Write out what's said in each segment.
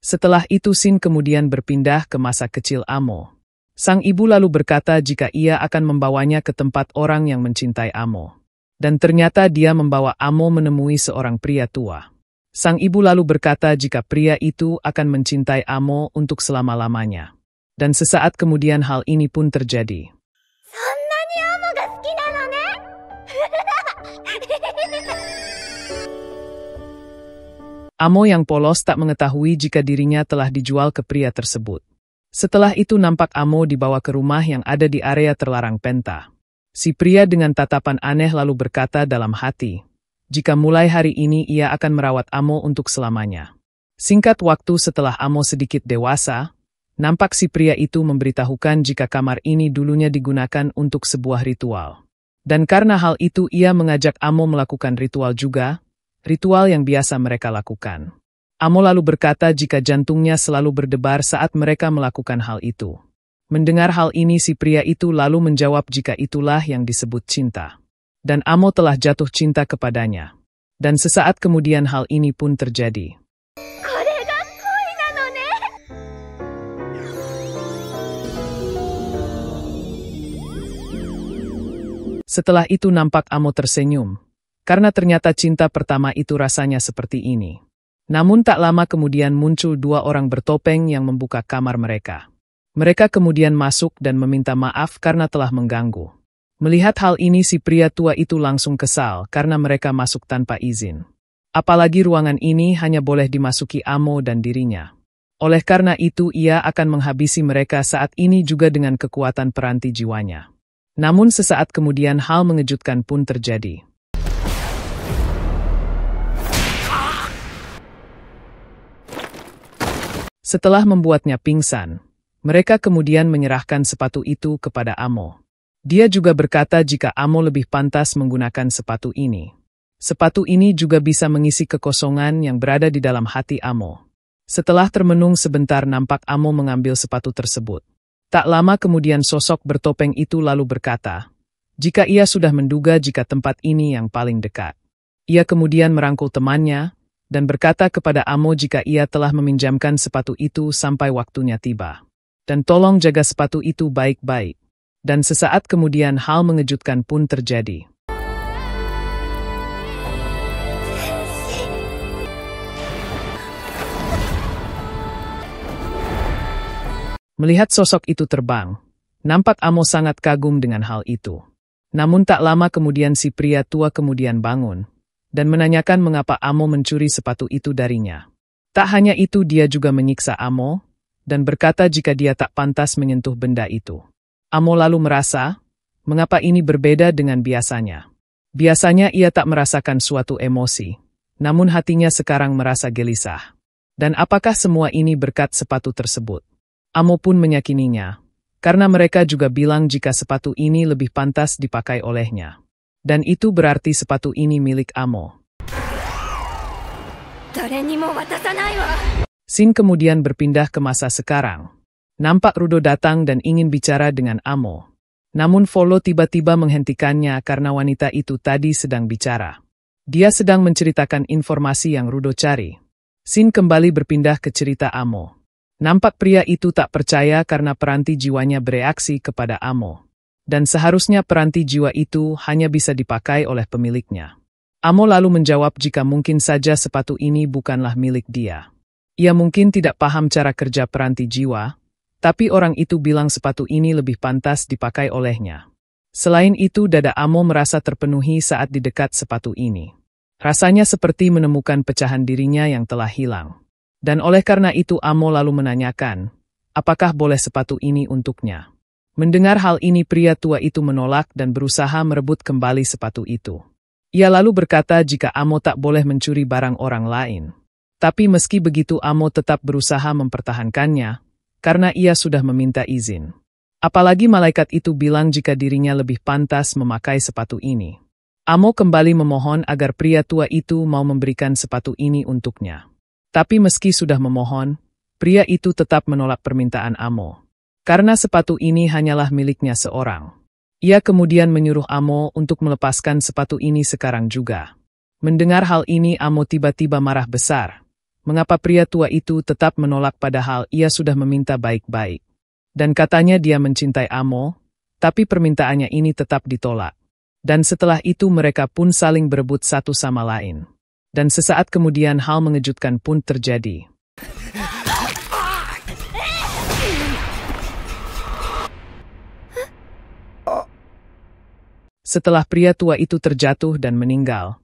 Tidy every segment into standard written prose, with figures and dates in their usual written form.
Setelah itu Shin kemudian berpindah ke masa kecil Amo. Sang ibu lalu berkata jika ia akan membawanya ke tempat orang yang mencintai Amo. Dan ternyata dia membawa Amo menemui seorang pria tua. Sang ibu lalu berkata jika pria itu akan mencintai Amo untuk selama-lamanya. Dan sesaat kemudian hal ini pun terjadi. Amo yang polos tak mengetahui jika dirinya telah dijual ke pria tersebut. Setelah itu nampak Amo dibawa ke rumah yang ada di area terlarang Penta. Si pria dengan tatapan aneh lalu berkata dalam hati, jika mulai hari ini ia akan merawat Amo untuk selamanya. Singkat waktu setelah Amo sedikit dewasa, nampak si pria itu memberitahukan jika kamar ini dulunya digunakan untuk sebuah ritual. Dan karena hal itu ia mengajak Amo melakukan ritual juga, ritual yang biasa mereka lakukan. Amo lalu berkata jika jantungnya selalu berdebar saat mereka melakukan hal itu. Mendengar hal ini si pria itu lalu menjawab jika itulah yang disebut cinta. Dan Amo telah jatuh cinta kepadanya. Dan sesaat kemudian hal ini pun terjadi. Setelah itu nampak Amo tersenyum. Karena ternyata cinta pertama itu rasanya seperti ini. Namun tak lama kemudian muncul dua orang bertopeng yang membuka kamar mereka. Mereka kemudian masuk dan meminta maaf karena telah mengganggu. Melihat hal ini si pria tua itu langsung kesal karena mereka masuk tanpa izin. Apalagi ruangan ini hanya boleh dimasuki Amo dan dirinya. Oleh karena itu ia akan menghabisi mereka saat ini juga dengan kekuatan peranti jiwanya. Namun sesaat kemudian hal mengejutkan pun terjadi. Setelah membuatnya pingsan, mereka kemudian menyerahkan sepatu itu kepada Amo. Dia juga berkata jika Amo lebih pantas menggunakan sepatu ini. Sepatu ini juga bisa mengisi kekosongan yang berada di dalam hati Amo. Setelah termenung sebentar nampak Amo mengambil sepatu tersebut. Tak lama kemudian sosok bertopeng itu lalu berkata, jika ia sudah menduga jika tempat ini yang paling dekat. Ia kemudian merangkul temannya, dan berkata kepada Amo jika ia telah meminjamkan sepatu itu sampai waktunya tiba. Dan tolong jaga sepatu itu baik-baik. Dan sesaat kemudian hal mengejutkan pun terjadi. Melihat sosok itu terbang, nampak Amo sangat kagum dengan hal itu. Namun tak lama kemudian si pria tua kemudian bangun dan menanyakan mengapa Amo mencuri sepatu itu darinya. Tak hanya itu dia juga menyiksa Amo, dan berkata jika dia tak pantas menyentuh benda itu. Amo lalu merasa, mengapa ini berbeda dengan biasanya. Biasanya ia tak merasakan suatu emosi, namun hatinya sekarang merasa gelisah. Dan apakah semua ini berkat sepatu tersebut? Amo pun meyakininya, karena mereka juga bilang jika sepatu ini lebih pantas dipakai olehnya. Dan itu berarti sepatu ini milik Amo. Shin kemudian berpindah ke masa sekarang. Nampak Rudo datang dan ingin bicara dengan Amo. Namun Volo tiba-tiba menghentikannya karena wanita itu tadi sedang bicara. Dia sedang menceritakan informasi yang Rudo cari. Shin kembali berpindah ke cerita Amo. Nampak pria itu tak percaya karena peranti jiwanya bereaksi kepada Amo. Dan seharusnya peranti jiwa itu hanya bisa dipakai oleh pemiliknya. Amo lalu menjawab jika mungkin saja sepatu ini bukanlah milik dia. Ia mungkin tidak paham cara kerja peranti jiwa, tapi orang itu bilang sepatu ini lebih pantas dipakai olehnya. Selain itu dada Amo merasa terpenuhi saat di dekat sepatu ini. Rasanya seperti menemukan pecahan dirinya yang telah hilang. Dan oleh karena itu Amo lalu menanyakan, apakah boleh sepatu ini untuknya? Mendengar hal ini pria tua itu menolak dan berusaha merebut kembali sepatu itu. Ia lalu berkata jika Amo tak boleh mencuri barang orang lain. Tapi meski begitu Amo tetap berusaha mempertahankannya, karena ia sudah meminta izin. Apalagi malaikat itu bilang jika dirinya lebih pantas memakai sepatu ini. Amo kembali memohon agar pria tua itu mau memberikan sepatu ini untuknya. Tapi meski sudah memohon, pria itu tetap menolak permintaan Amo. Karena sepatu ini hanyalah miliknya seorang. Ia kemudian menyuruh Amo untuk melepaskan sepatu ini sekarang juga. Mendengar hal ini Amo tiba-tiba marah besar. mengapa pria tua itu tetap menolak padahal ia sudah meminta baik-baik. Dan katanya dia mencintai Amo, tapi permintaannya ini tetap ditolak. Dan setelah itu mereka pun saling berebut satu sama lain. Dan sesaat kemudian hal mengejutkan pun terjadi. Setelah pria tua itu terjatuh dan meninggal,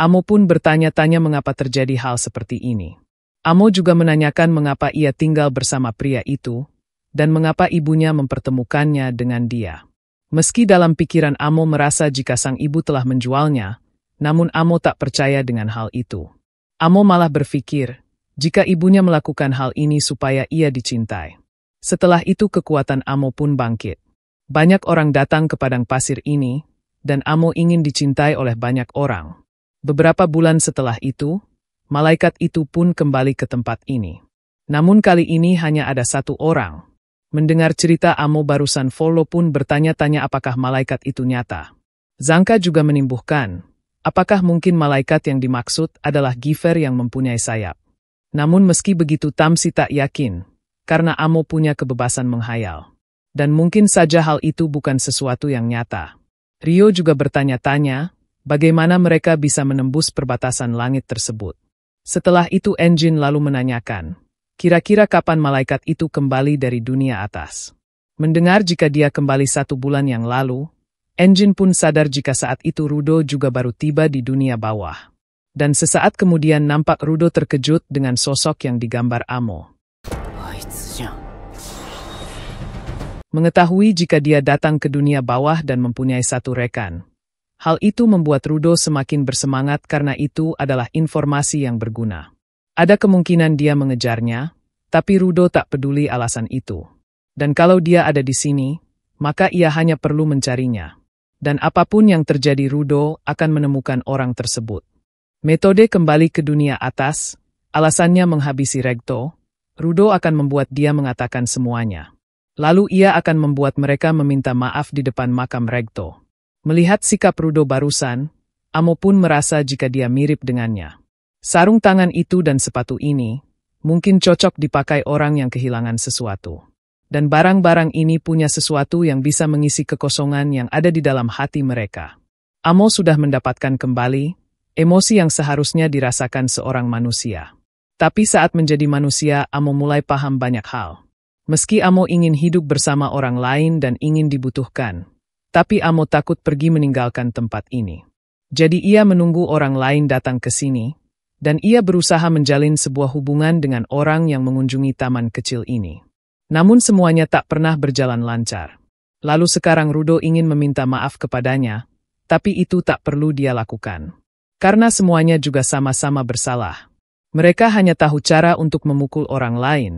Amo pun bertanya-tanya mengapa terjadi hal seperti ini. Amo juga menanyakan mengapa ia tinggal bersama pria itu, dan mengapa ibunya mempertemukannya dengan dia. Meski dalam pikiran Amo merasa jika sang ibu telah menjualnya, namun Amo tak percaya dengan hal itu. Amo malah berpikir, jika ibunya melakukan hal ini supaya ia dicintai. Setelah itu kekuatan Amo pun bangkit. Banyak orang datang ke padang pasir ini, dan Amo ingin dicintai oleh banyak orang. Beberapa bulan setelah itu, malaikat itu pun kembali ke tempat ini. Namun kali ini hanya ada satu orang. Mendengar cerita Amo barusan, Volo pun bertanya-tanya apakah malaikat itu nyata. Zangka juga menimbuhkan, apakah mungkin malaikat yang dimaksud adalah Giver yang mempunyai sayap. Namun meski begitu Tamsi tak yakin, karena Amo punya kebebasan menghayal. Dan mungkin saja hal itu bukan sesuatu yang nyata. Rio juga bertanya-tanya, bagaimana mereka bisa menembus perbatasan langit tersebut. Setelah itu Engine lalu menanyakan, kira-kira kapan malaikat itu kembali dari dunia atas. Mendengar jika dia kembali 1 bulan yang lalu, Engine pun sadar jika saat itu Rudo juga baru tiba di dunia bawah. Dan sesaat kemudian nampak Rudo terkejut dengan sosok yang digambar Amo. Mengetahui jika dia datang ke dunia bawah dan mempunyai satu rekan. Hal itu membuat Rudo semakin bersemangat karena itu adalah informasi yang berguna. Ada kemungkinan dia mengejarnya, tapi Rudo tak peduli alasan itu. Dan kalau dia ada di sini, maka ia hanya perlu mencarinya. Dan apapun yang terjadi Rudo akan menemukan orang tersebut. Metode kembali ke dunia atas, alasannya menghabisi Regto, Rudo akan membuat dia mengatakan semuanya. Lalu ia akan membuat mereka meminta maaf di depan makam Regto. Melihat sikap Rudo barusan, Amo pun merasa jika dia mirip dengannya. Sarung tangan itu dan sepatu ini, mungkin cocok dipakai orang yang kehilangan sesuatu. Dan barang-barang ini punya sesuatu yang bisa mengisi kekosongan yang ada di dalam hati mereka. Amo sudah mendapatkan kembali emosi yang seharusnya dirasakan seorang manusia. Tapi saat menjadi manusia, Amo mulai paham banyak hal. Meski Amo ingin hidup bersama orang lain dan ingin dibutuhkan, tapi Amo takut pergi meninggalkan tempat ini. Jadi ia menunggu orang lain datang ke sini, dan ia berusaha menjalin sebuah hubungan dengan orang yang mengunjungi taman kecil ini. Namun semuanya tak pernah berjalan lancar. Lalu sekarang Rudo ingin meminta maaf kepadanya, tapi itu tak perlu dia lakukan. Karena semuanya juga sama-sama bersalah. Mereka hanya tahu cara untuk memukul orang lain.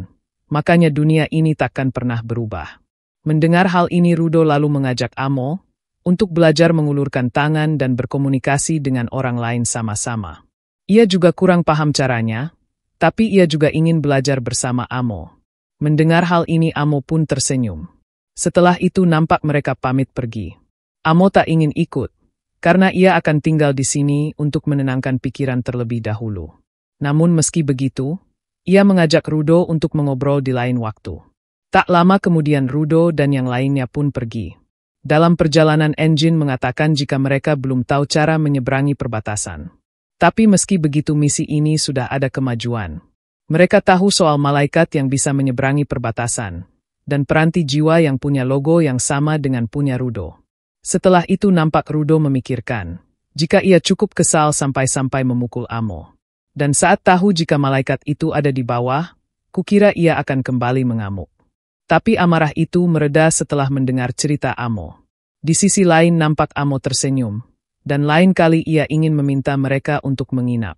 Makanya dunia ini takkan pernah berubah. Mendengar hal ini Rudo lalu mengajak Amo untuk belajar mengulurkan tangan dan berkomunikasi dengan orang lain sama-sama. Ia juga kurang paham caranya, tapi ia juga ingin belajar bersama Amo. Mendengar hal ini Amo pun tersenyum. Setelah itu nampak mereka pamit pergi. Amo tak ingin ikut, karena ia akan tinggal di sini untuk menenangkan pikiran terlebih dahulu. Namun meski begitu, ia mengajak Rudo untuk mengobrol di lain waktu. Tak lama kemudian Rudo dan yang lainnya pun pergi. Dalam perjalanan Engine mengatakan jika mereka belum tahu cara menyeberangi perbatasan. Tapi meski begitu misi ini sudah ada kemajuan. Mereka tahu soal malaikat yang bisa menyeberangi perbatasan, dan peranti jiwa yang punya logo yang sama dengan punya Rudo. Setelah itu nampak Rudo memikirkan, jika ia cukup kesal sampai-sampai memukul Amo. Dan saat tahu jika malaikat itu ada di bawah, kukira ia akan kembali mengamuk. Tapi amarah itu mereda setelah mendengar cerita Amo. Di sisi lain nampak Amo tersenyum, dan lain kali ia ingin meminta mereka untuk menginap.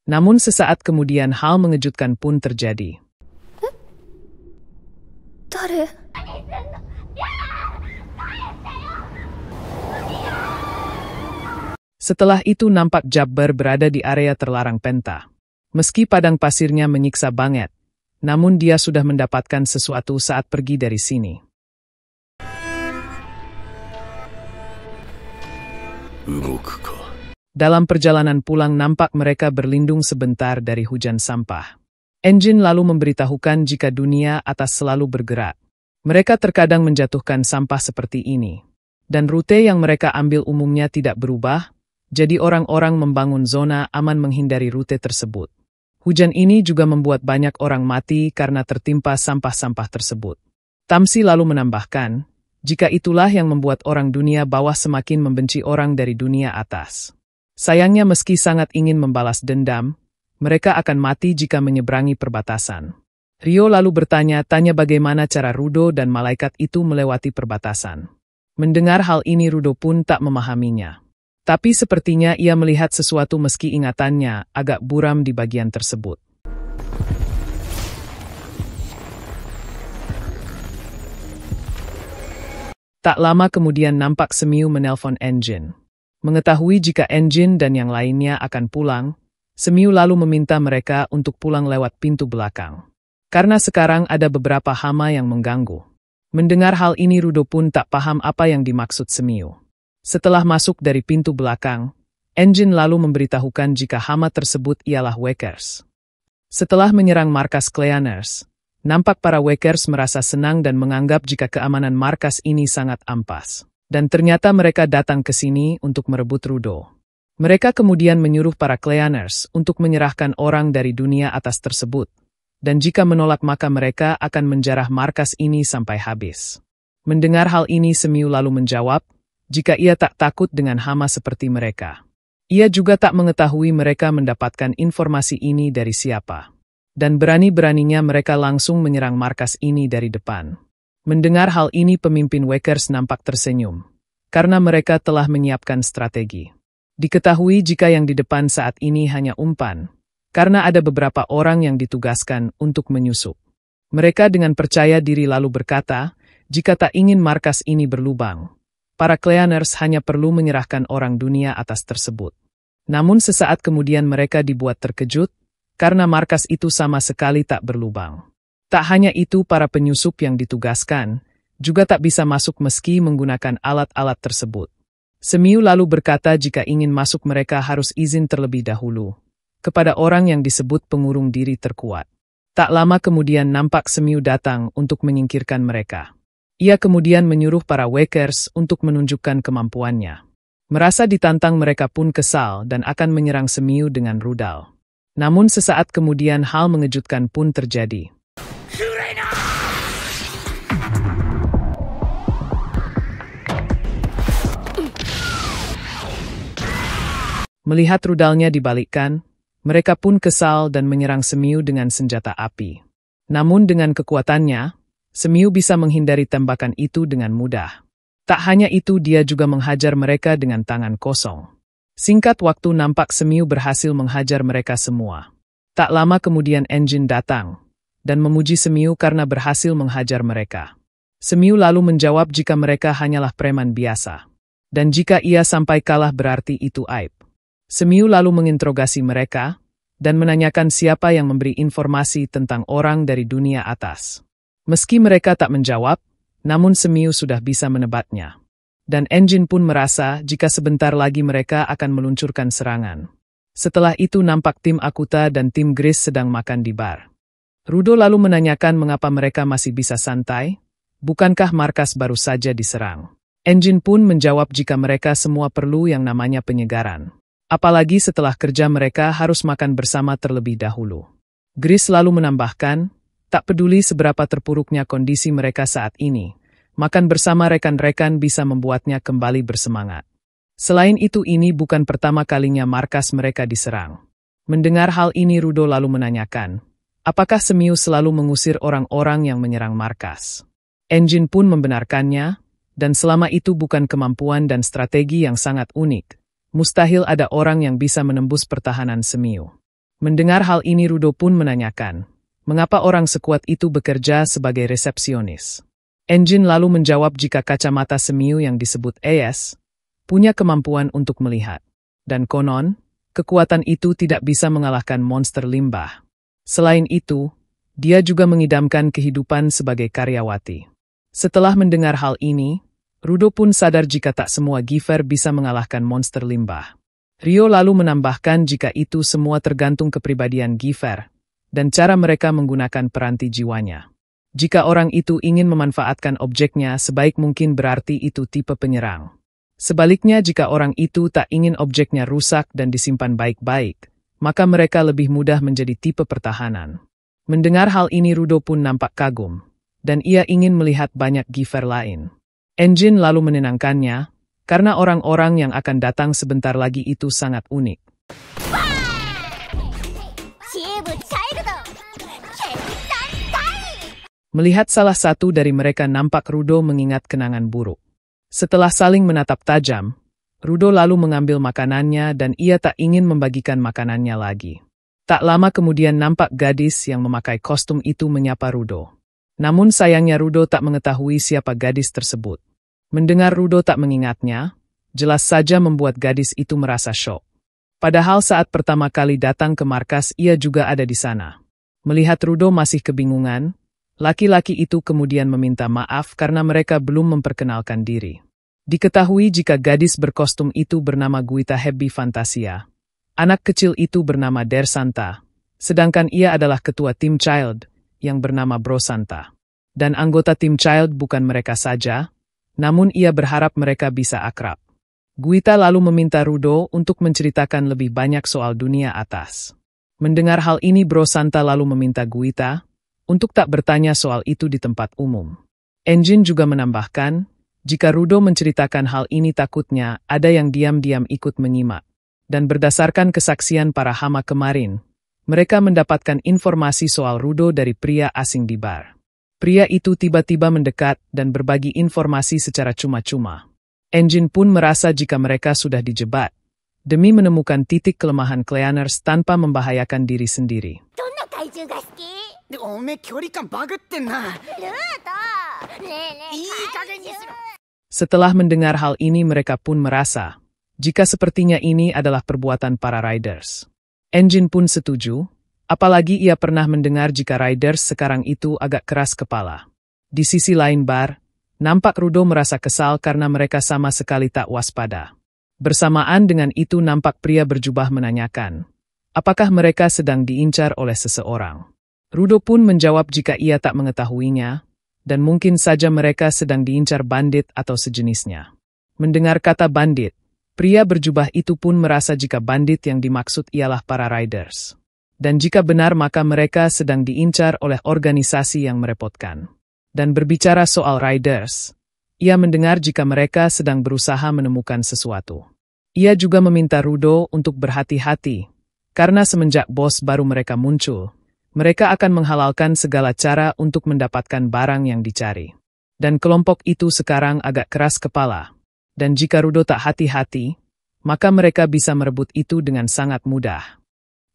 Namun sesaat kemudian hal mengejutkan pun terjadi. Setelah itu nampak Jabbar berada di area terlarang Penta. Meski padang pasirnya menyiksa banget, namun dia sudah mendapatkan sesuatu saat pergi dari sini. Dalam perjalanan pulang nampak mereka berlindung sebentar dari hujan sampah. Engine lalu memberitahukan jika dunia atas selalu bergerak. Mereka terkadang menjatuhkan sampah seperti ini. Dan rute yang mereka ambil umumnya tidak berubah, jadi orang-orang membangun zona aman menghindari rute tersebut. Hujan ini juga membuat banyak orang mati karena tertimpa sampah-sampah tersebut. Tamsi lalu menambahkan, jika itulah yang membuat orang dunia bawah semakin membenci orang dari dunia atas. Sayangnya meski sangat ingin membalas dendam, mereka akan mati jika menyeberangi perbatasan. Rio lalu bertanya-tanya bagaimana cara Rudo dan malaikat itu melewati perbatasan. Mendengar hal ini Rudo pun tak memahaminya. Tapi sepertinya ia melihat sesuatu meski ingatannya agak buram di bagian tersebut. Tak lama kemudian nampak Semiu menelpon Engine. Mengetahui jika Engine dan yang lainnya akan pulang, Semiu lalu meminta mereka untuk pulang lewat pintu belakang. Karena sekarang ada beberapa hama yang mengganggu. Mendengar hal ini Rudo pun tak paham apa yang dimaksud Semiu. Setelah masuk dari pintu belakang, Engine lalu memberitahukan jika hama tersebut ialah Wakers. Setelah menyerang markas Cleaners, nampak para Wakers merasa senang dan menganggap jika keamanan markas ini sangat ampas. Dan ternyata mereka datang ke sini untuk merebut Rudo. Mereka kemudian menyuruh para Cleaners untuk menyerahkan orang dari dunia atas tersebut. Dan jika menolak maka mereka akan menjarah markas ini sampai habis. Mendengar hal ini Semiu lalu menjawab, jika ia tak takut dengan hama seperti mereka. Ia juga tak mengetahui mereka mendapatkan informasi ini dari siapa. Dan berani-beraninya mereka langsung menyerang markas ini dari depan. Mendengar hal ini pemimpin Wakers nampak tersenyum. Karena mereka telah menyiapkan strategi. Diketahui jika yang di depan saat ini hanya umpan, karena ada beberapa orang yang ditugaskan untuk menyusup. Mereka dengan percaya diri lalu berkata, jika tak ingin markas ini berlubang, para Cleaners hanya perlu menyerahkan orang dunia atas tersebut. Namun sesaat kemudian mereka dibuat terkejut, karena markas itu sama sekali tak berlubang. Tak hanya itu para penyusup yang ditugaskan, juga tak bisa masuk meski menggunakan alat-alat tersebut. Semiu lalu berkata jika ingin masuk mereka harus izin terlebih dahulu kepada orang yang disebut pengurung diri terkuat. Tak lama kemudian nampak Semiu datang untuk menyingkirkan mereka. Ia kemudian menyuruh para Wakers untuk menunjukkan kemampuannya. Merasa ditantang mereka pun kesal dan akan menyerang Semiu dengan rudal. Namun sesaat kemudian hal mengejutkan pun terjadi. Melihat rudalnya dibalikkan, mereka pun kesal dan menyerang Semiu dengan senjata api. Namun dengan kekuatannya, Semiu bisa menghindari tembakan itu dengan mudah. Tak hanya itu dia juga menghajar mereka dengan tangan kosong. Singkat waktu nampak Semiu berhasil menghajar mereka semua. Tak lama kemudian Engine datang, dan memuji Semiu karena berhasil menghajar mereka. Semiu lalu menjawab jika mereka hanyalah preman biasa. Dan jika ia sampai kalah berarti itu aib. Semiu lalu menginterogasi mereka, dan menanyakan siapa yang memberi informasi tentang orang dari dunia atas. Meski mereka tak menjawab, namun Semiu sudah bisa menebaknya. Dan Engine pun merasa jika sebentar lagi mereka akan meluncurkan serangan. Setelah itu nampak tim Akuta dan tim Gris sedang makan di bar. Rudo lalu menanyakan mengapa mereka masih bisa santai, bukankah markas baru saja diserang. Engine pun menjawab jika mereka semua perlu yang namanya penyegaran. Apalagi setelah kerja mereka harus makan bersama terlebih dahulu. Gris lalu menambahkan, tak peduli seberapa terpuruknya kondisi mereka saat ini, makan bersama rekan-rekan bisa membuatnya kembali bersemangat. Selain itu ini bukan pertama kalinya markas mereka diserang. Mendengar hal ini Rudo lalu menanyakan, apakah Semiu selalu mengusir orang-orang yang menyerang markas? Engine pun membenarkannya, dan selama itu bukan kemampuan dan strategi yang sangat unik. Mustahil ada orang yang bisa menembus pertahanan Semiu. Mendengar hal ini Rudo pun menanyakan, mengapa orang sekuat itu bekerja sebagai resepsionis? Engine lalu menjawab jika kacamata Semiu yang disebut AS punya kemampuan untuk melihat. Dan konon, kekuatan itu tidak bisa mengalahkan monster limbah. Selain itu, dia juga mengidamkan kehidupan sebagai karyawati. Setelah mendengar hal ini, Rudo pun sadar jika tak semua Giver bisa mengalahkan monster limbah. Rio lalu menambahkan jika itu semua tergantung kepribadian Giver, dan cara mereka menggunakan peranti jiwanya. Jika orang itu ingin memanfaatkan objeknya sebaik mungkin berarti itu tipe penyerang. Sebaliknya jika orang itu tak ingin objeknya rusak dan disimpan baik-baik, maka mereka lebih mudah menjadi tipe pertahanan. Mendengar hal ini Rudo pun nampak kagum, dan ia ingin melihat banyak giver lain. Engine lalu menenangkannya, karena orang-orang yang akan datang sebentar lagi itu sangat unik. Melihat salah satu dari mereka nampak Rudo mengingat kenangan buruk. Setelah saling menatap tajam, Rudo lalu mengambil makanannya dan ia tak ingin membagikan makanannya lagi. Tak lama kemudian nampak gadis yang memakai kostum itu menyapa Rudo. Namun sayangnya Rudo tak mengetahui siapa gadis tersebut. Mendengar Rudo tak mengingatnya, jelas saja membuat gadis itu merasa syok. Padahal saat pertama kali datang ke markas ia juga ada di sana. Melihat Rudo masih kebingungan, laki-laki itu kemudian meminta maaf karena mereka belum memperkenalkan diri. Diketahui jika gadis berkostum itu bernama Guita Happy Fantasia. Anak kecil itu bernama Der Santa, sedangkan ia adalah ketua tim Child yang bernama Bro Santa. Dan anggota tim Child bukan mereka saja, namun ia berharap mereka bisa akrab. Guita lalu meminta Rudo untuk menceritakan lebih banyak soal dunia atas. Mendengar hal ini Bro Santa lalu meminta Guita untuk tak bertanya soal itu di tempat umum. Engine juga menambahkan, jika Rudo menceritakan hal ini takutnya ada yang diam-diam ikut menyimak. Dan berdasarkan kesaksian para hama kemarin, mereka mendapatkan informasi soal Rudo dari pria asing di bar. Pria itu tiba-tiba mendekat dan berbagi informasi secara cuma-cuma. Engine pun merasa jika mereka sudah dijebak, demi menemukan titik kelemahan Cleaners tanpa membahayakan diri sendiri. Setelah mendengar hal ini mereka pun merasa, jika sepertinya ini adalah perbuatan para Riders. Engine pun setuju, apalagi ia pernah mendengar jika Riders sekarang itu agak keras kepala. Di sisi lain bar, nampak Rudo merasa kesal karena mereka sama sekali tak waspada. Bersamaan dengan itu nampak pria berjubah menanyakan, apakah mereka sedang diincar oleh seseorang. Rudo pun menjawab jika ia tak mengetahuinya, dan mungkin saja mereka sedang diincar bandit atau sejenisnya. Mendengar kata bandit, pria berjubah itu pun merasa jika bandit yang dimaksud ialah para Riders. Dan jika benar maka mereka sedang diincar oleh organisasi yang merepotkan. Dan berbicara soal Riders, ia mendengar jika mereka sedang berusaha menemukan sesuatu. Ia juga meminta Rudo untuk berhati-hati, karena semenjak bos baru mereka muncul, mereka akan menghalalkan segala cara untuk mendapatkan barang yang dicari. Dan kelompok itu sekarang agak keras kepala. Dan jika Rudo tak hati-hati, maka mereka bisa merebut itu dengan sangat mudah.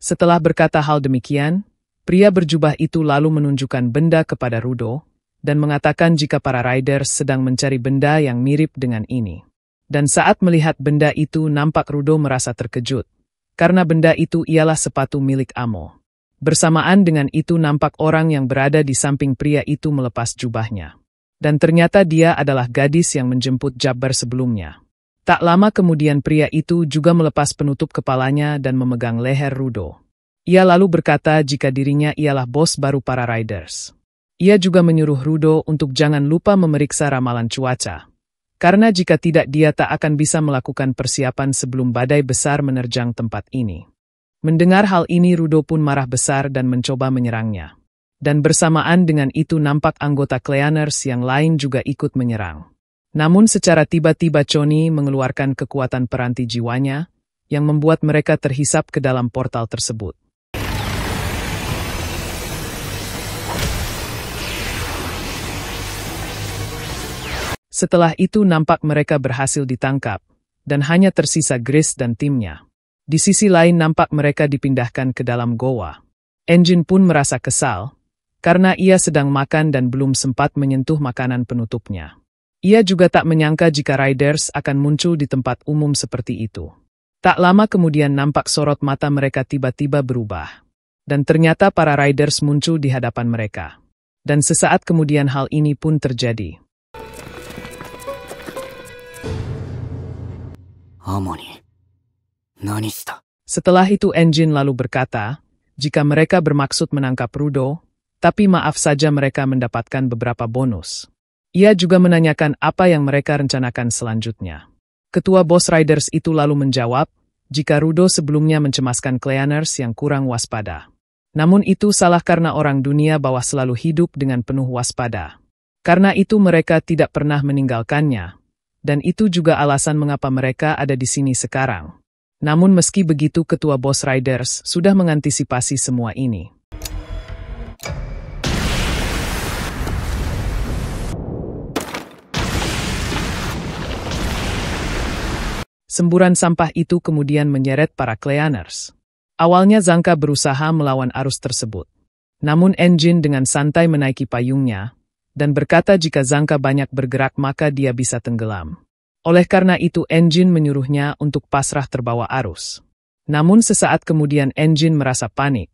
Setelah berkata hal demikian, pria berjubah itu lalu menunjukkan benda kepada Rudo, dan mengatakan jika para Riders sedang mencari benda yang mirip dengan ini. Dan saat melihat benda itu nampak Rudo merasa terkejut, karena benda itu ialah sepatu milik Amo. Bersamaan dengan itu nampak orang yang berada di samping pria itu melepas jubahnya. Dan ternyata dia adalah gadis yang menjemput Jabbar sebelumnya. Tak lama kemudian pria itu juga melepas penutup kepalanya dan memegang leher Rudo. Ia lalu berkata jika dirinya ialah bos baru para Riders. Ia juga menyuruh Rudo untuk jangan lupa memeriksa ramalan cuaca. Karena jika tidak dia tak akan bisa melakukan persiapan sebelum badai besar menerjang tempat ini. Mendengar hal ini Rudo pun marah besar dan mencoba menyerangnya. Dan bersamaan dengan itu nampak anggota Cleaners yang lain juga ikut menyerang. Namun secara tiba-tiba Choni mengeluarkan kekuatan peranti jiwanya, yang membuat mereka terhisap ke dalam portal tersebut. Setelah itu nampak mereka berhasil ditangkap, dan hanya tersisa Grace dan timnya. Di sisi lain nampak mereka dipindahkan ke dalam goa. Engine pun merasa kesal, karena ia sedang makan dan belum sempat menyentuh makanan penutupnya. Ia juga tak menyangka jika Riders akan muncul di tempat umum seperti itu. Tak lama kemudian nampak sorot mata mereka tiba-tiba berubah. Dan ternyata para Riders muncul di hadapan mereka. Dan sesaat kemudian hal ini pun terjadi. Setelah itu Engine lalu berkata, jika mereka bermaksud menangkap Rudo, tapi maaf saja mereka mendapatkan beberapa bonus. Ia juga menanyakan apa yang mereka rencanakan selanjutnya. Ketua Boss Riders itu lalu menjawab, jika Rudo sebelumnya mencemaskan Cleaners yang kurang waspada. Namun itu salah karena orang dunia bawah selalu hidup dengan penuh waspada. Karena itu mereka tidak pernah meninggalkannya. Dan itu juga alasan mengapa mereka ada di sini sekarang. Namun meski begitu Ketua Boss Riders sudah mengantisipasi semua ini. Semburan sampah itu kemudian menyeret para Cleaners. Awalnya Zanka berusaha melawan arus tersebut. Namun Engine dengan santai menaiki payungnya, dan berkata jika Zanka banyak bergerak maka dia bisa tenggelam. Oleh karena itu Engine menyuruhnya untuk pasrah terbawa arus. Namun sesaat kemudian Engine merasa panik,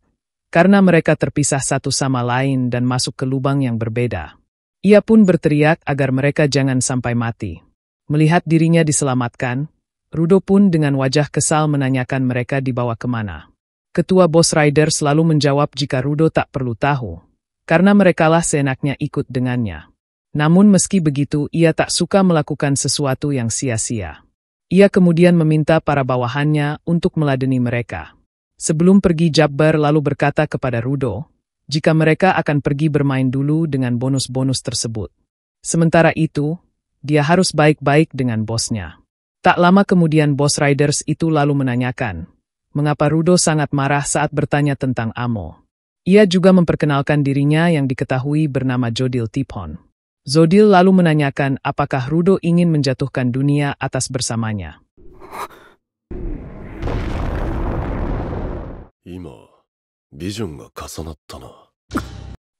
karena mereka terpisah satu sama lain dan masuk ke lubang yang berbeda. Ia pun berteriak agar mereka jangan sampai mati. Melihat dirinya diselamatkan, Rudo pun dengan wajah kesal menanyakan mereka dibawa kemana. Ketua Boss Riders selalu menjawab jika Rudo tak perlu tahu, karena merekalah seenaknya ikut dengannya. Namun meski begitu ia tak suka melakukan sesuatu yang sia-sia. Ia kemudian meminta para bawahannya untuk meladeni mereka. Sebelum pergi Jabbar lalu berkata kepada Rudo, jika mereka akan pergi bermain dulu dengan bonus-bonus tersebut. Sementara itu, dia harus baik-baik dengan bosnya. Tak lama kemudian Boss Riders itu lalu menanyakan, mengapa Rudo sangat marah saat bertanya tentang Amo. Ia juga memperkenalkan dirinya yang diketahui bernama Jodil Tipon. Zodil lalu menanyakan apakah Rudo ingin menjatuhkan dunia atas bersamanya.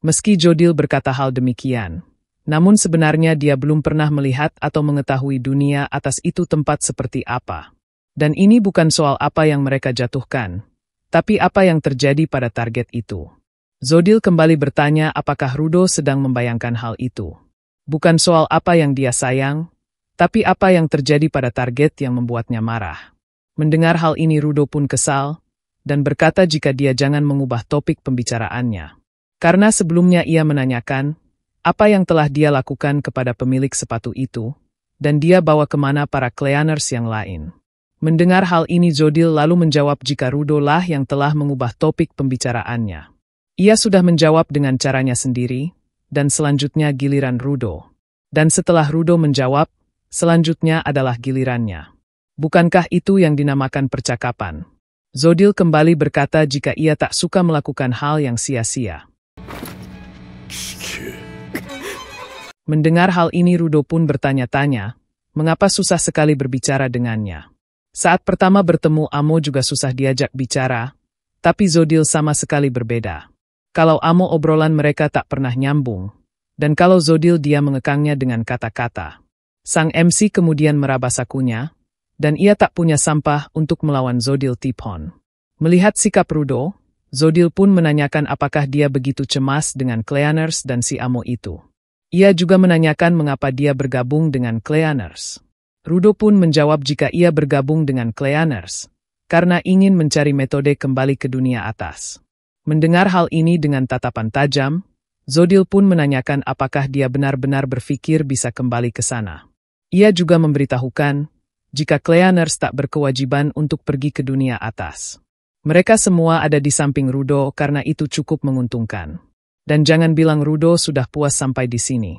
Meski Jodil berkata hal demikian, namun sebenarnya dia belum pernah melihat atau mengetahui dunia atas itu tempat seperti apa. Dan ini bukan soal apa yang mereka jatuhkan, tapi apa yang terjadi pada target itu. Zodil kembali bertanya apakah Rudo sedang membayangkan hal itu. Bukan soal apa yang dia sayang, tapi apa yang terjadi pada target yang membuatnya marah. Mendengar hal ini Rudo pun kesal, dan berkata jika dia jangan mengubah topik pembicaraannya. Karena sebelumnya ia menanyakan, apa yang telah dia lakukan kepada pemilik sepatu itu, dan dia bawa kemana para Cleaners yang lain. Mendengar hal ini Zodil lalu menjawab jika Rudo lah yang telah mengubah topik pembicaraannya. Ia sudah menjawab dengan caranya sendiri, dan selanjutnya giliran Rudo. Dan setelah Rudo menjawab, selanjutnya adalah gilirannya. Bukankah itu yang dinamakan percakapan? Zodil kembali berkata jika ia tak suka melakukan hal yang sia-sia. Mendengar hal ini Rudo pun bertanya-tanya, mengapa susah sekali berbicara dengannya. Saat pertama bertemu Amo juga susah diajak bicara, tapi Zodil sama sekali berbeda. Kalau Amo obrolan mereka tak pernah nyambung, dan kalau Zodil dia mengekangnya dengan kata-kata. Sang MC kemudian meraba sakunya, dan ia tak punya sampah untuk melawan Zodil Tipon. Melihat sikap Rudo, Zodil pun menanyakan apakah dia begitu cemas dengan Cleaners dan si Amo itu. Ia juga menanyakan mengapa dia bergabung dengan Cleaners. Rudo pun menjawab jika ia bergabung dengan Cleaners, karena ingin mencari metode kembali ke dunia atas. Mendengar hal ini dengan tatapan tajam, Zodil pun menanyakan apakah dia benar-benar berpikir bisa kembali ke sana. Ia juga memberitahukan, jika Cleaners tak berkewajiban untuk pergi ke dunia atas. Mereka semua ada di samping Rudo karena itu cukup menguntungkan. Dan jangan bilang Rudo sudah puas sampai di sini.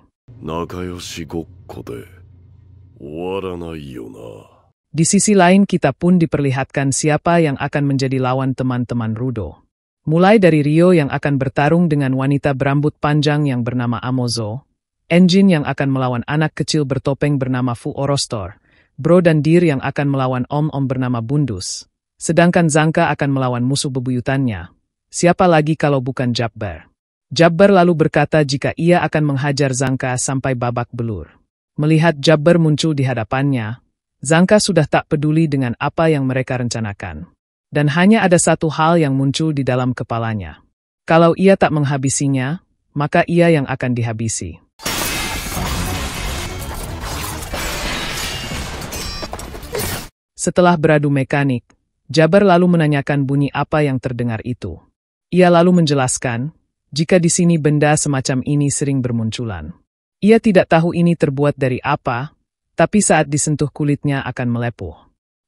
Di sisi lain kita pun diperlihatkan siapa yang akan menjadi lawan teman-teman Rudo. Mulai dari Rio yang akan bertarung dengan wanita berambut panjang yang bernama Amozo, Engine yang akan melawan anak kecil bertopeng bernama Fu Orostor, Bro dan Dir yang akan melawan Om-Om bernama Bundus, sedangkan Zanka akan melawan musuh bebuyutannya. Siapa lagi kalau bukan Jabbar? Jabbar lalu berkata jika ia akan menghajar Zanka sampai babak belur. Melihat Jabbar muncul di hadapannya, Zanka sudah tak peduli dengan apa yang mereka rencanakan. Dan hanya ada satu hal yang muncul di dalam kepalanya. Kalau ia tak menghabisinya, maka ia yang akan dihabisi. Setelah beradu mekanik, Jabbar lalu menanyakan bunyi apa yang terdengar itu. Ia lalu menjelaskan, jika di sini benda semacam ini sering bermunculan. Ia tidak tahu ini terbuat dari apa, tapi saat disentuh kulitnya akan melepuh.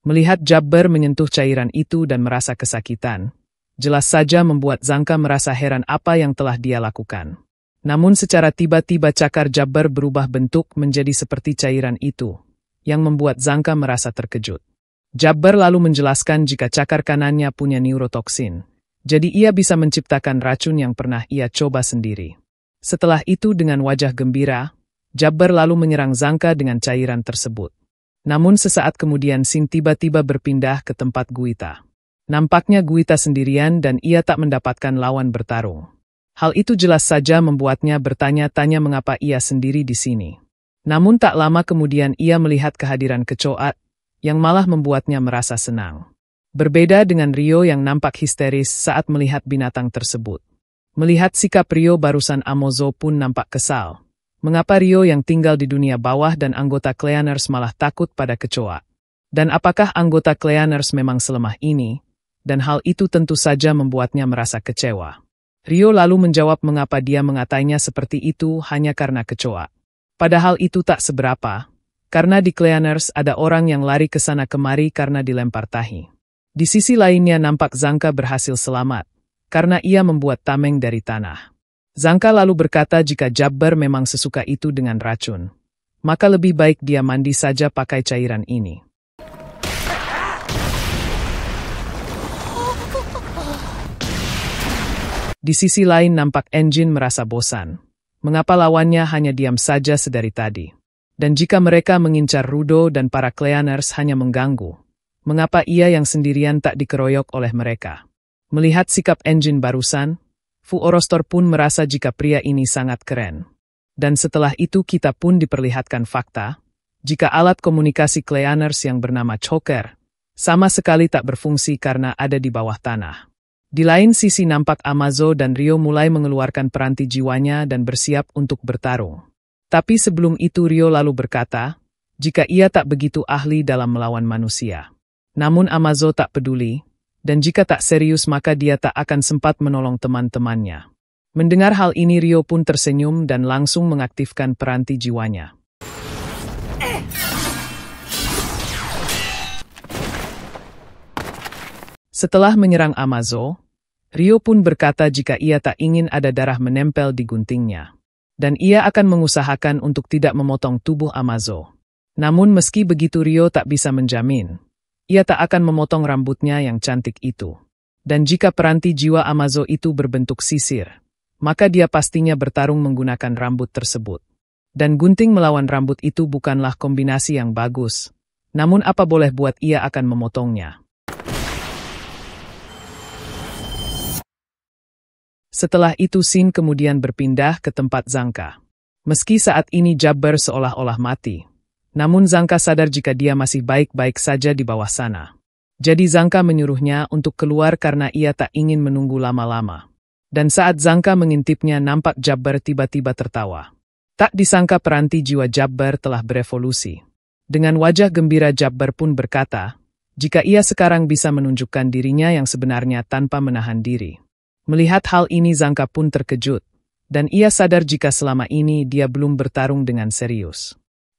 Melihat Jabber menyentuh cairan itu dan merasa kesakitan, jelas saja membuat Zanka merasa heran apa yang telah dia lakukan. Namun secara tiba-tiba cakar Jabber berubah bentuk menjadi seperti cairan itu, yang membuat Zanka merasa terkejut. Jabber lalu menjelaskan jika cakar kanannya punya neurotoksin, jadi ia bisa menciptakan racun yang pernah ia coba sendiri. Setelah itu dengan wajah gembira, Jabber lalu menyerang Zanka dengan cairan tersebut. Namun sesaat kemudian Sin tiba-tiba berpindah ke tempat Guita. Nampaknya Guita sendirian dan ia tak mendapatkan lawan bertarung. Hal itu jelas saja membuatnya bertanya-tanya mengapa ia sendiri di sini. Namun tak lama kemudian ia melihat kehadiran Kecoat, yang malah membuatnya merasa senang. Berbeda dengan Rio yang nampak histeris saat melihat binatang tersebut. Melihat sikap Rio barusan Amozo pun nampak kesal. Mengapa Rio yang tinggal di dunia bawah dan anggota Cleaners malah takut pada Kecoa? Dan apakah anggota Cleaners memang selemah ini? Dan hal itu tentu saja membuatnya merasa kecewa. Rio lalu menjawab mengapa dia mengatainya seperti itu hanya karena Kecoa. Padahal itu tak seberapa, karena di Cleaners ada orang yang lari ke sana kemari karena dilempar tahi. Di sisi lainnya nampak Zanka berhasil selamat, karena ia membuat tameng dari tanah. Zanka lalu berkata jika Jabber memang sesuka itu dengan racun, maka lebih baik dia mandi saja pakai cairan ini. Di sisi lain nampak Engine merasa bosan. Mengapa lawannya hanya diam saja sedari tadi? Dan jika mereka mengincar Rudo dan para Cleaners hanya mengganggu, mengapa ia yang sendirian tak dikeroyok oleh mereka? Melihat sikap Engine barusan, Fu Orostor pun merasa jika pria ini sangat keren. Dan setelah itu kita pun diperlihatkan fakta, jika alat komunikasi Cleaners yang bernama Choker, sama sekali tak berfungsi karena ada di bawah tanah. Di lain sisi nampak Amazo dan Rio mulai mengeluarkan peranti jiwanya dan bersiap untuk bertarung. Tapi sebelum itu Rio lalu berkata, jika ia tak begitu ahli dalam melawan manusia. Namun Amazo tak peduli. Dan jika tak serius maka dia tak akan sempat menolong teman-temannya. Mendengar hal ini Rio pun tersenyum dan langsung mengaktifkan peranti jiwanya. Setelah menyerang Amazo, Rio pun berkata jika ia tak ingin ada darah menempel di guntingnya. Dan ia akan mengusahakan untuk tidak memotong tubuh Amazo. Namun meski begitu Rio tak bisa menjamin. Ia tak akan memotong rambutnya yang cantik itu. Dan jika peranti jiwa Amazo itu berbentuk sisir, maka dia pastinya bertarung menggunakan rambut tersebut. Dan gunting melawan rambut itu bukanlah kombinasi yang bagus. Namun apa boleh buat ia akan memotongnya. Setelah itu Sin kemudian berpindah ke tempat Zanka. Meski saat ini Jabber seolah-olah mati. Namun Zanka sadar jika dia masih baik-baik saja di bawah sana. Jadi Zanka menyuruhnya untuk keluar karena ia tak ingin menunggu lama-lama. Dan saat Zanka mengintipnya nampak Jabber tiba-tiba tertawa. Tak disangka peranti jiwa Jabber telah berevolusi. Dengan wajah gembira Jabber pun berkata, jika ia sekarang bisa menunjukkan dirinya yang sebenarnya tanpa menahan diri. Melihat hal ini Zanka pun terkejut. Dan ia sadar jika selama ini dia belum bertarung dengan serius.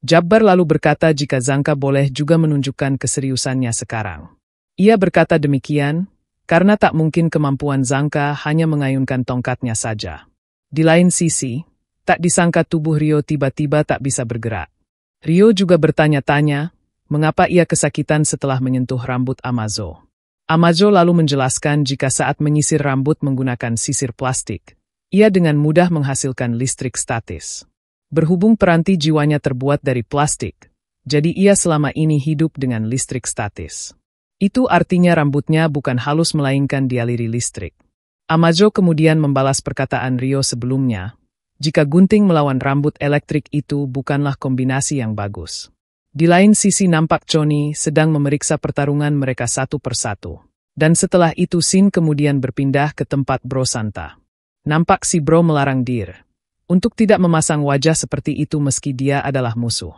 Jabber lalu berkata jika Zanka boleh juga menunjukkan keseriusannya sekarang. Ia berkata demikian, karena tak mungkin kemampuan Zanka hanya mengayunkan tongkatnya saja. Di lain sisi, tak disangka tubuh Rio tiba-tiba tak bisa bergerak. Rio juga bertanya-tanya, mengapa ia kesakitan setelah menyentuh rambut Amazo. Amazo lalu menjelaskan jika saat menyisir rambut menggunakan sisir plastik, ia dengan mudah menghasilkan listrik statis. Berhubung peranti jiwanya terbuat dari plastik, jadi ia selama ini hidup dengan listrik statis. Itu artinya rambutnya bukan halus melainkan dialiri listrik. Amazo kemudian membalas perkataan Rio sebelumnya, jika gunting melawan rambut elektrik itu bukanlah kombinasi yang bagus. Di lain sisi nampak Choni sedang memeriksa pertarungan mereka satu persatu. Dan setelah itu Sin kemudian berpindah ke tempat Bro Santa. Nampak si Bro melarang Dir untuk tidak memasang wajah seperti itu meski dia adalah musuh.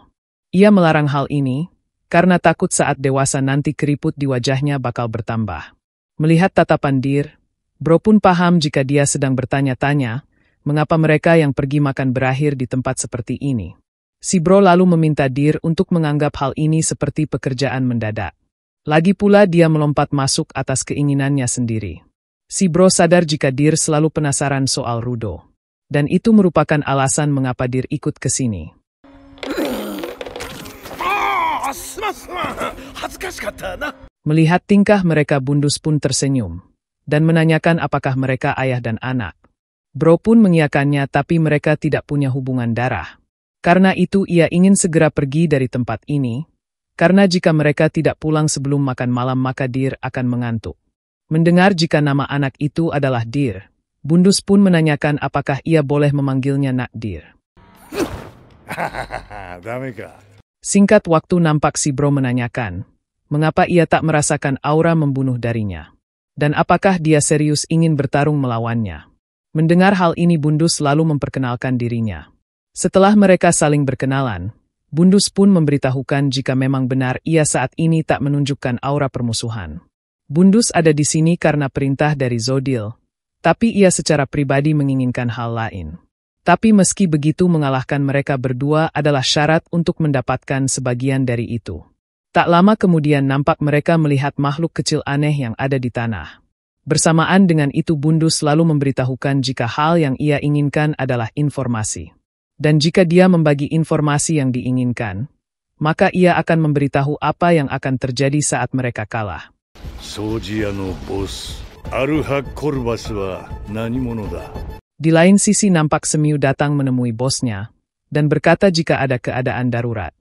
Ia melarang hal ini, karena takut saat dewasa nanti keriput di wajahnya bakal bertambah. Melihat tatapan Dir, Bro pun paham jika dia sedang bertanya-tanya, mengapa mereka yang pergi makan berakhir di tempat seperti ini. Si Bro lalu meminta Deer untuk menganggap hal ini seperti pekerjaan mendadak. Lagi pula dia melompat masuk atas keinginannya sendiri. Si Bro sadar jika Deer selalu penasaran soal Rudo. Dan itu merupakan alasan mengapa Deer ikut ke sini. Melihat tingkah mereka, Bundus pun tersenyum dan menanyakan apakah mereka ayah dan anak. Bro pun mengiyakannya, tapi mereka tidak punya hubungan darah. Karena itu ia ingin segera pergi dari tempat ini, karena jika mereka tidak pulang sebelum makan malam maka Deer akan mengantuk. Mendengar jika nama anak itu adalah Deer, Bundus pun menanyakan apakah ia boleh memanggilnya Nak Deer. Singkat waktu nampak si Bro menanyakan, mengapa ia tak merasakan aura membunuh darinya. Dan apakah dia serius ingin bertarung melawannya. Mendengar hal ini Bundus lalu memperkenalkan dirinya. Setelah mereka saling berkenalan, Bundus pun memberitahukan jika memang benar ia saat ini tak menunjukkan aura permusuhan. Bundus ada di sini karena perintah dari Zodil, tapi ia secara pribadi menginginkan hal lain. Tapi meski begitu mengalahkan mereka berdua adalah syarat untuk mendapatkan sebagian dari itu. Tak lama kemudian nampak mereka melihat makhluk kecil aneh yang ada di tanah. Bersamaan dengan itu Bundus selalu memberitahukan jika hal yang ia inginkan adalah informasi. Dan jika dia membagi informasi yang diinginkan, maka ia akan memberitahu apa yang akan terjadi saat mereka kalah. Di lain sisi nampak Semiu datang menemui bosnya, dan berkata jika ada keadaan darurat.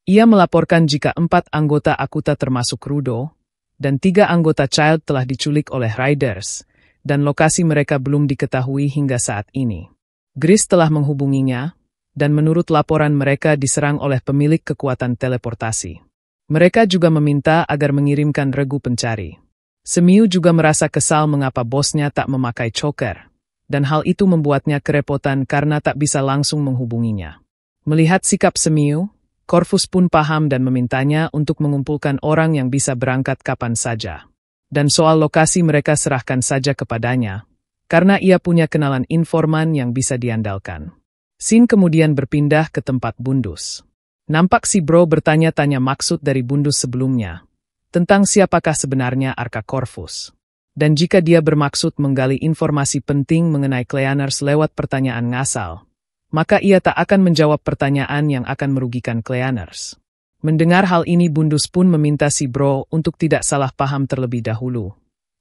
Ia melaporkan jika 4 anggota Akuta termasuk Rudo, dan 3 anggota Child telah diculik oleh Riders, dan lokasi mereka belum diketahui hingga saat ini. Gris telah menghubunginya, dan menurut laporan mereka diserang oleh pemilik kekuatan teleportasi. Mereka juga meminta agar mengirimkan regu pencari. Semiu juga merasa kesal mengapa bosnya tak memakai choker, dan hal itu membuatnya kerepotan karena tak bisa langsung menghubunginya. Melihat sikap Semiu, Corvus pun paham dan memintanya untuk mengumpulkan orang yang bisa berangkat kapan saja. Dan soal lokasi mereka serahkan saja kepadanya, karena ia punya kenalan informan yang bisa diandalkan. Scene kemudian berpindah ke tempat Bundus. Nampak si Bro bertanya-tanya maksud dari Bundus sebelumnya, tentang siapakah sebenarnya Arka Corvus. Dan jika dia bermaksud menggali informasi penting mengenai Cleaners lewat pertanyaan ngasal, maka ia tak akan menjawab pertanyaan yang akan merugikan Cleaners. Mendengar hal ini Bundus pun meminta si Bro untuk tidak salah paham terlebih dahulu.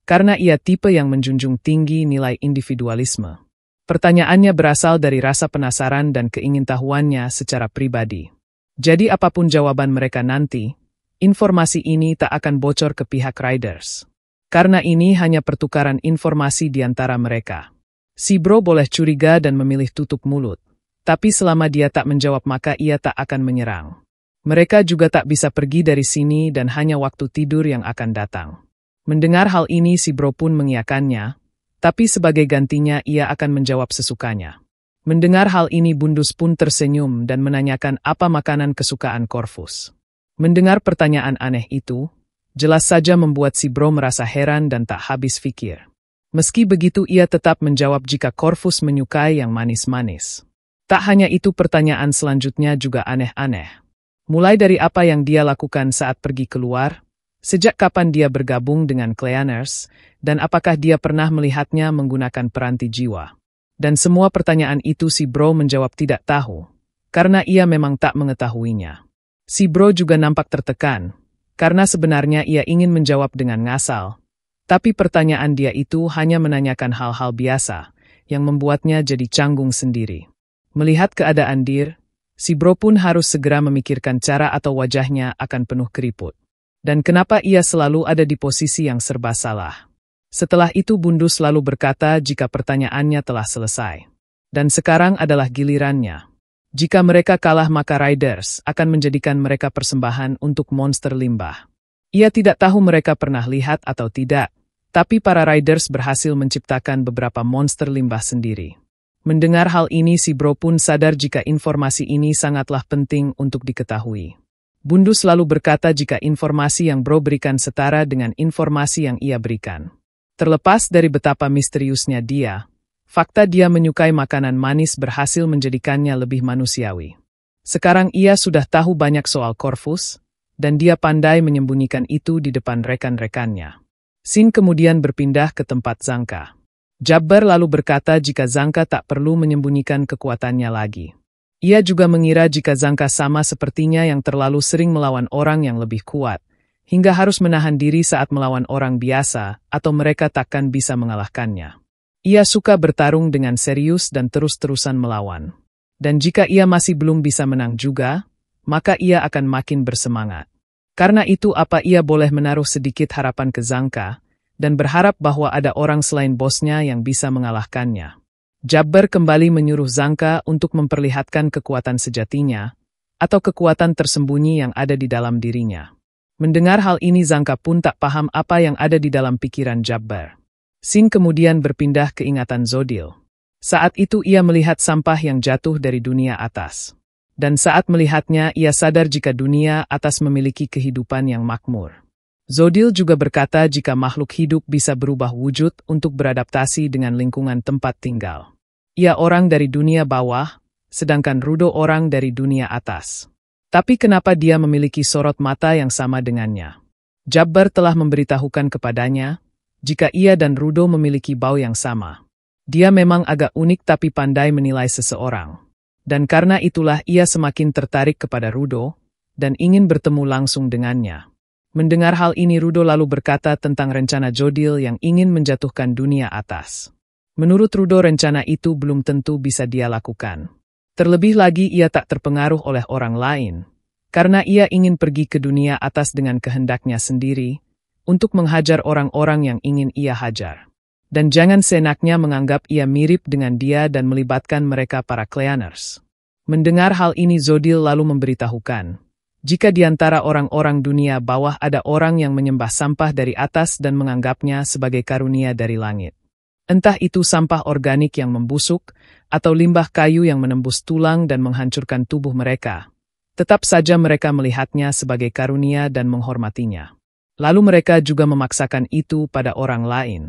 Karena ia tipe yang menjunjung tinggi nilai individualisme. Pertanyaannya berasal dari rasa penasaran dan keingintahuannya secara pribadi. Jadi apapun jawaban mereka nanti, informasi ini tak akan bocor ke pihak Riders. Karena ini hanya pertukaran informasi di antara mereka. Si Bro boleh curiga dan memilih tutup mulut. Tapi selama dia tak menjawab maka ia tak akan menyerang. Mereka juga tak bisa pergi dari sini dan hanya waktu tidur yang akan datang. Mendengar hal ini si Bro pun mengiyakannya, tapi sebagai gantinya ia akan menjawab sesukanya. Mendengar hal ini Bundus pun tersenyum dan menanyakan apa makanan kesukaan Corvus. Mendengar pertanyaan aneh itu, jelas saja membuat si Bro merasa heran dan tak habis pikir. Meski begitu ia tetap menjawab jika Corvus menyukai yang manis-manis. Tak hanya itu pertanyaan selanjutnya juga aneh-aneh. Mulai dari apa yang dia lakukan saat pergi keluar, sejak kapan dia bergabung dengan Cleaners, dan apakah dia pernah melihatnya menggunakan peranti jiwa. Dan semua pertanyaan itu si Bro menjawab tidak tahu, karena ia memang tak mengetahuinya. Si Bro juga nampak tertekan, karena sebenarnya ia ingin menjawab dengan ngasal. Tapi pertanyaan dia itu hanya menanyakan hal-hal biasa, yang membuatnya jadi canggung sendiri. Melihat keadaan Deer, si Bro pun harus segera memikirkan cara atau wajahnya akan penuh keriput. Dan kenapa ia selalu ada di posisi yang serba salah. Setelah itu Bundus lalu berkata jika pertanyaannya telah selesai. Dan sekarang adalah gilirannya. Jika mereka kalah maka Riders akan menjadikan mereka persembahan untuk monster limbah. Ia tidak tahu mereka pernah lihat atau tidak, tapi para Riders berhasil menciptakan beberapa monster limbah sendiri. Mendengar hal ini si Bro pun sadar jika informasi ini sangatlah penting untuk diketahui. Bundus lalu berkata jika informasi yang Bro berikan setara dengan informasi yang ia berikan. Terlepas dari betapa misteriusnya dia, fakta dia menyukai makanan manis berhasil menjadikannya lebih manusiawi. Sekarang ia sudah tahu banyak soal Corvus, dan dia pandai menyembunyikan itu di depan rekan-rekannya. Sin kemudian berpindah ke tempat Zanka. Jabbar lalu berkata jika Zanka tak perlu menyembunyikan kekuatannya lagi. Ia juga mengira jika Zanka sama sepertinya yang terlalu sering melawan orang yang lebih kuat, hingga harus menahan diri saat melawan orang biasa, atau mereka takkan bisa mengalahkannya. Ia suka bertarung dengan serius dan terus-terusan melawan. Dan jika ia masih belum bisa menang juga, maka ia akan makin bersemangat. Karena itu apa ia boleh menaruh sedikit harapan ke Zanka, dan berharap bahwa ada orang selain bosnya yang bisa mengalahkannya. Jabbar kembali menyuruh Zanka untuk memperlihatkan kekuatan sejatinya, atau kekuatan tersembunyi yang ada di dalam dirinya. Mendengar hal ini Zanka pun tak paham apa yang ada di dalam pikiran Jabbar. Sin kemudian berpindah ke ingatan Zodil. Saat itu ia melihat sampah yang jatuh dari dunia atas. Dan saat melihatnya ia sadar jika dunia atas memiliki kehidupan yang makmur. Zodil juga berkata jika makhluk hidup bisa berubah wujud untuk beradaptasi dengan lingkungan tempat tinggal. Ia orang dari dunia bawah, sedangkan Rudo orang dari dunia atas. Tapi kenapa dia memiliki sorot mata yang sama dengannya? Jabbar telah memberitahukan kepadanya, jika ia dan Rudo memiliki bau yang sama. Dia memang agak unik tapi pandai menilai seseorang. Dan karena itulah ia semakin tertarik kepada Rudo, dan ingin bertemu langsung dengannya. Mendengar hal ini Rudo lalu berkata tentang rencana Zodil yang ingin menjatuhkan dunia atas. Menurut Rudo rencana itu belum tentu bisa dia lakukan. Terlebih lagi ia tak terpengaruh oleh orang lain, karena ia ingin pergi ke dunia atas dengan kehendaknya sendiri, untuk menghajar orang-orang yang ingin ia hajar. Dan jangan seenaknya menganggap ia mirip dengan dia dan melibatkan mereka para Cleaners. Mendengar hal ini Zodil lalu memberitahukan, jika di antara orang-orang dunia bawah ada orang yang menyembah sampah dari atas dan menganggapnya sebagai karunia dari langit. Entah itu sampah organik yang membusuk, atau limbah kayu yang menembus tulang dan menghancurkan tubuh mereka. Tetap saja mereka melihatnya sebagai karunia dan menghormatinya. Lalu mereka juga memaksakan itu pada orang lain.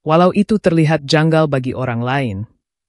Walau itu terlihat janggal bagi orang lain,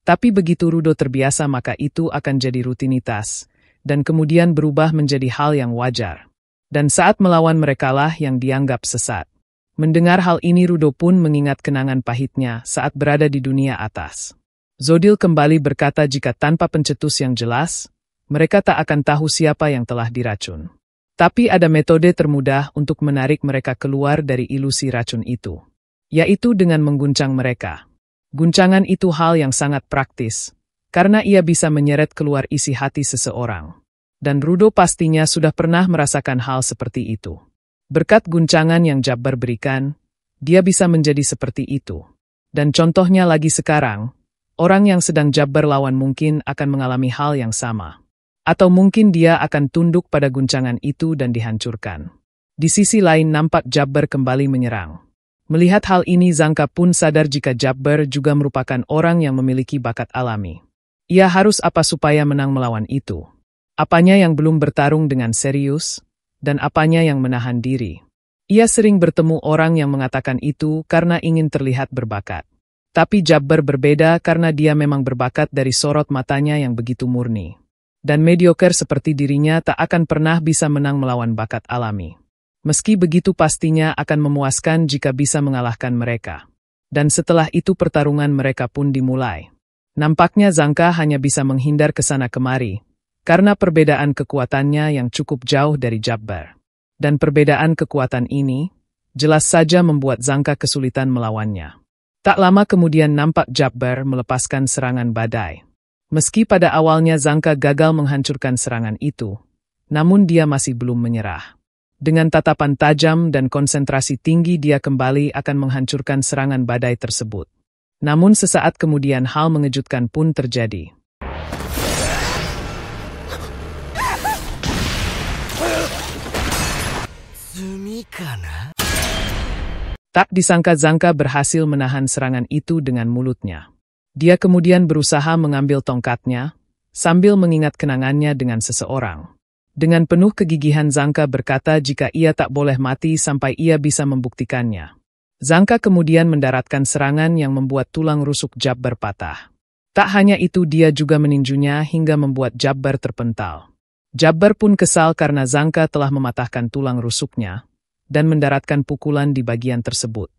tapi begitu Rudo terbiasa maka itu akan jadi rutinitas, dan kemudian berubah menjadi hal yang wajar. Dan saat melawan merekalah yang dianggap sesat. Mendengar hal ini Rudo pun mengingat kenangan pahitnya saat berada di dunia atas. Zodil kembali berkata jika tanpa pencetus yang jelas, mereka tak akan tahu siapa yang telah diracun. Tapi ada metode termudah untuk menarik mereka keluar dari ilusi racun itu, yaitu dengan mengguncang mereka. Guncangan itu hal yang sangat praktis, karena ia bisa menyeret keluar isi hati seseorang. Dan Rudo pastinya sudah pernah merasakan hal seperti itu. Berkat guncangan yang Jabbar berikan, dia bisa menjadi seperti itu. Dan contohnya lagi sekarang, orang yang sedang Jabbar lawan mungkin akan mengalami hal yang sama. Atau mungkin dia akan tunduk pada guncangan itu dan dihancurkan. Di sisi lain nampak Jabbar kembali menyerang. Melihat hal ini Zanka pun sadar jika Jabbar juga merupakan orang yang memiliki bakat alami. Ia harus apa supaya menang melawan itu? Apanya yang belum bertarung dengan serius? Dan apanya yang menahan diri? Ia sering bertemu orang yang mengatakan itu karena ingin terlihat berbakat. Tapi Jabbar berbeda karena dia memang berbakat dari sorot matanya yang begitu murni. Dan mediocre seperti dirinya tak akan pernah bisa menang melawan bakat alami. Meski begitu pastinya akan memuaskan jika bisa mengalahkan mereka. Dan setelah itu pertarungan mereka pun dimulai. Nampaknya Zanka hanya bisa menghindar ke sana kemari, karena perbedaan kekuatannya yang cukup jauh dari Jabbar. Dan perbedaan kekuatan ini, jelas saja membuat Zanka kesulitan melawannya. Tak lama kemudian nampak Jabbar melepaskan serangan badai. Meski pada awalnya Zanka gagal menghancurkan serangan itu, namun dia masih belum menyerah. Dengan tatapan tajam dan konsentrasi tinggi dia kembali akan menghancurkan serangan badai tersebut. Namun sesaat kemudian hal mengejutkan pun terjadi. Tak disangka Zanka berhasil menahan serangan itu dengan mulutnya. Dia kemudian berusaha mengambil tongkatnya, sambil mengingat kenangannya dengan seseorang. Dengan penuh kegigihan Zanka berkata jika ia tak boleh mati sampai ia bisa membuktikannya. Zangka kemudian mendaratkan serangan yang membuat tulang rusuk Jabbar patah. Tak hanya itu, dia juga meninjunya hingga membuat Jabbar terpental. Jabbar pun kesal karena Zangka telah mematahkan tulang rusuknya dan mendaratkan pukulan di bagian tersebut.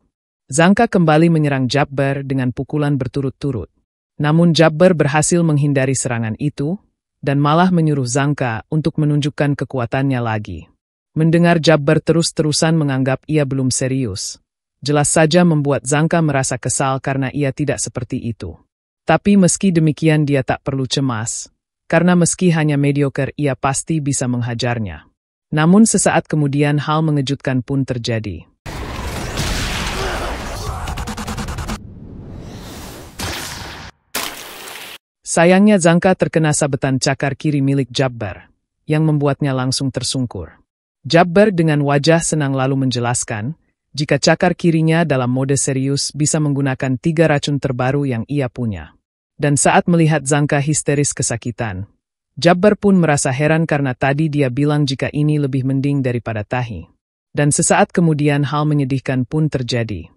Zangka kembali menyerang Jabbar dengan pukulan berturut-turut. Namun Jabbar berhasil menghindari serangan itu dan malah menyuruh Zangka untuk menunjukkan kekuatannya lagi. Mendengar Jabbar terus-terusan menganggap ia belum serius, jelas saja membuat Zangka merasa kesal karena ia tidak seperti itu. Tapi meski demikian dia tak perlu cemas, karena meski hanya mediocre ia pasti bisa menghajarnya. Namun sesaat kemudian hal mengejutkan pun terjadi. Sayangnya Zangka terkena sabetan cakar kiri milik Jabbar, yang membuatnya langsung tersungkur. Jabbar dengan wajah senang lalu menjelaskan, jika cakar kirinya dalam mode serius bisa menggunakan 3 racun terbaru yang ia punya. Dan saat melihat Zangka histeris kesakitan, Jabbar pun merasa heran karena tadi dia bilang jika ini lebih mending daripada tahi. Dan sesaat kemudian hal menyedihkan pun terjadi.